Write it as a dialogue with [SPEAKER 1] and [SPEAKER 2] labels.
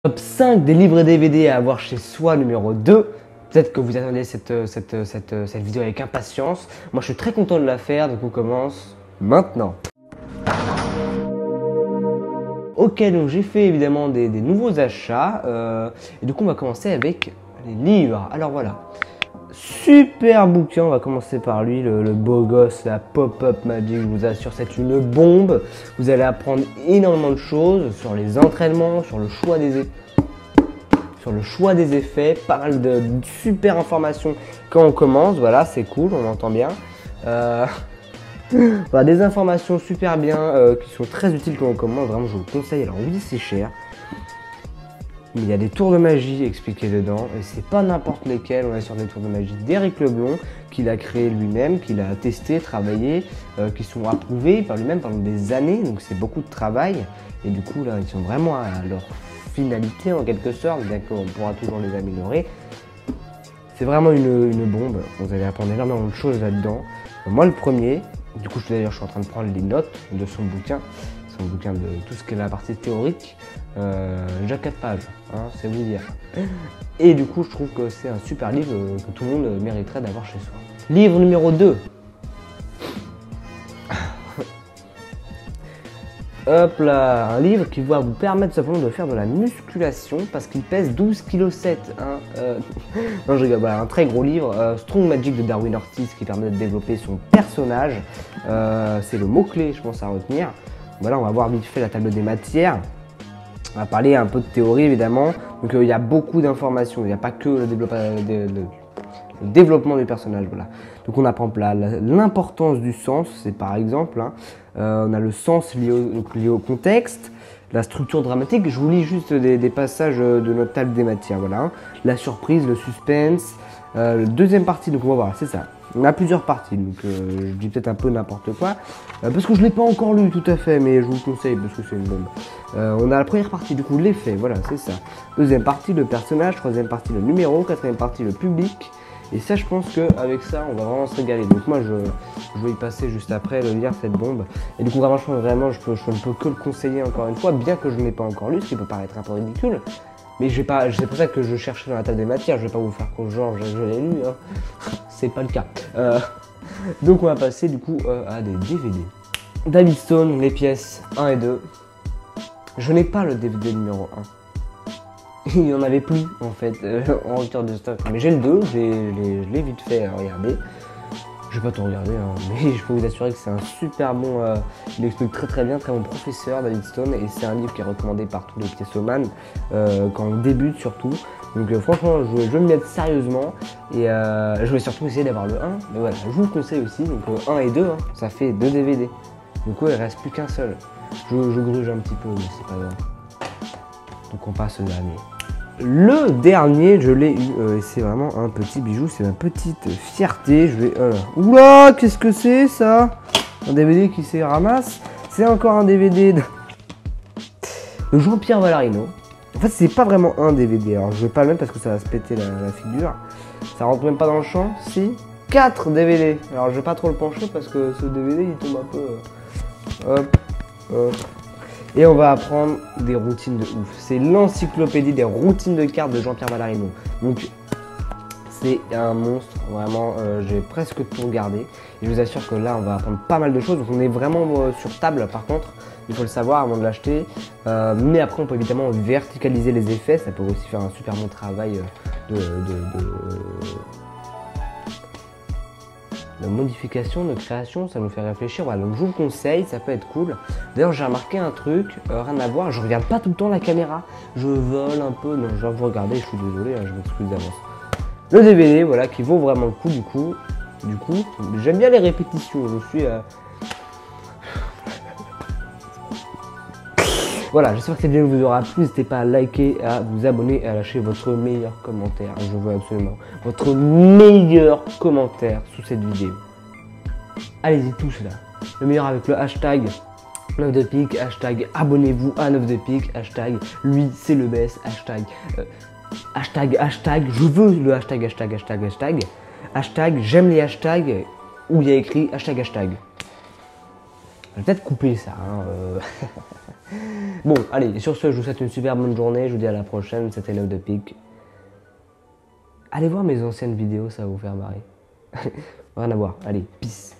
[SPEAKER 1] Top 5 des livres et DVD à avoir chez soi numéro 2. Peut-être que vous attendez cette vidéo avec impatience. Moi je suis très content de la faire, donc on commence maintenant. Ok, donc j'ai fait évidemment des nouveaux achats. Et du coup on va commencer avec les livres. Alors voilà. Super bouquin, on va commencer par lui, le beau gosse, la Pop-Up Magic, je vous assure, c'est une bombe. Vous allez apprendre énormément de choses sur les entraînements, sur le choix des effets, pas mal de super informations quand on commence, voilà, c'est cool, on entend bien. Voilà, des informations super bien qui sont très utiles quand on commence, vraiment je vous le conseille. Alors oui, c'est cher. Il y a des tours de magie expliqués dedans et c'est pas n'importe lesquels. On est sur des tours de magie d'Éric Leblond qu'il a créé lui-même, qu'il a testé, travaillé, qui sont approuvés par lui-même pendant des années. Donc c'est beaucoup de travail et du coup là ils sont vraiment à leur finalité en quelque sorte, bien qu'on pourra toujours les améliorer. C'est vraiment une bombe. Vous allez apprendre énormément de choses là-dedans. Moi le premier, du coup d'ailleurs je suis en train de prendre les notes de son bouquin de tout ce qui est la partie théorique. Déjà 4 pages, hein, c'est vous dire. Et du coup, je trouve que c'est un super livre que tout le monde mériterait d'avoir chez soi. Livre numéro 2. Hop là, un livre qui va vous permettre simplement de faire de la musculation parce qu'il pèse 12,7 kg. Hein, non, je rigole, voilà, un très gros livre. Strong Magic de Darwin Ortiz qui permet de développer son personnage. C'est le mot-clé, je pense, à retenir. Voilà, on va voir vite fait la table des matières. On va parler un peu de théorie évidemment. Donc il y a beaucoup d'informations, il n'y a pas que le développement du personnage. Voilà. Donc on apprend l'importance du sens, c'est par exemple, hein, on a le sens lié au contexte, la structure dramatique. Je vous lis juste des passages de notre table des matières. Voilà, hein. La surprise, le suspense, la deuxième partie, donc on va voir, c'est ça. On a plusieurs parties, donc je dis peut-être un peu n'importe quoi, parce que je ne l'ai pas encore lu tout à fait, mais je vous le conseille parce que c'est une bombe. On a la première partie, du coup l'effet, voilà, c'est ça. Deuxième partie, le personnage. Troisième partie, le numéro. Quatrième partie, le public. Et ça, je pense qu'avec ça, on va vraiment se régaler. Donc moi, je vais y passer juste après, le lire cette bombe. Et du coup, vraiment, je ne peux que le conseiller encore une fois, bien que je ne l'ai pas encore lu, ce qui peut paraître un peu ridicule. Mais c'est pour ça que je cherchais dans la table des matières, je vais pas vous faire qu'on genre je l'ai lu, hein. C'est pas le cas. Donc on va passer du coup à des DVD. David Stone, les pièces 1 et 2. Je n'ai pas le DVD numéro 1. Il n'y en avait plus en fait en rupture de stock. Mais j'ai le 2, je l'ai vite fait regarder. Je vais pas tout regarder, hein, mais je peux vous assurer que c'est un super bon. Il explique très bien, très bon professeur, David Stone, et c'est un livre qui est recommandé par tous les pièceomanes quand on débute surtout. Donc franchement, je vais me mettre sérieusement et je vais surtout essayer d'avoir le 1. Mais voilà, je vous le conseille aussi. Donc 1 et 2, hein, ça fait 2 DVD. Du coup, il reste plus qu'un seul. Je gruge un petit peu, mais c'est pas grave. Donc on passe au dernier. Le dernier, je l'ai eu, et c'est vraiment un petit bijou, c'est ma petite fierté. Je vais. Oula, qu'est-ce que c'est ça? Un DVD qui se ramasse. C'est encore un DVD de Jean-Pierre Valarino. En fait, c'est pas vraiment un DVD. Alors, je vais pas le mettre parce que ça va se péter la figure. Ça rentre même pas dans le champ. Si. 4 DVD. Alors, je vais pas trop le pencher parce que ce DVD il tombe un peu. Hop, hop. Et on va apprendre des routines de ouf. C'est l'encyclopédie des routines de cartes de Jean-Pierre Valarino. Donc c'est un monstre, vraiment, j'ai presque tout regardé. Et je vous assure que là on va apprendre pas mal de choses. Donc on est vraiment sur table par contre, il faut le savoir avant de l'acheter. Mais après on peut évidemment verticaliser les effets, ça peut aussi faire un super bon travail de modification, de création, ça nous fait réfléchir. Voilà, donc je vous le conseille, ça peut être cool. D'ailleurs, j'ai remarqué un truc, rien à voir, je regarde pas tout le temps la caméra, je vole un peu, non, je dois vous regarder, je suis désolé, hein, je m'excuse d'avance. Le DVD, voilà, qui vaut vraiment le coup, du coup, j'aime bien les répétitions, je suis... Voilà, j'espère que cette vidéo vous aura plu. N'hésitez pas à liker, à vous abonner et à lâcher votre meilleur commentaire. Je veux absolument votre meilleur commentaire sous cette vidéo. Allez-y tous là. Le meilleur avec le hashtag 9 de pique, hashtag abonnez-vous à 9 de pique, hashtag lui c'est le best, hashtag je veux le hashtag, hashtag j'aime les hashtags où il y a écrit hashtag. Je vais peut-être couper ça. Hein, Bon, allez, sur ce, je vous souhaite une super bonne journée. Je vous dis à la prochaine. C'était Love de Pique. Allez voir mes anciennes vidéos, ça va vous faire marrer. Rien à voir. Allez, peace.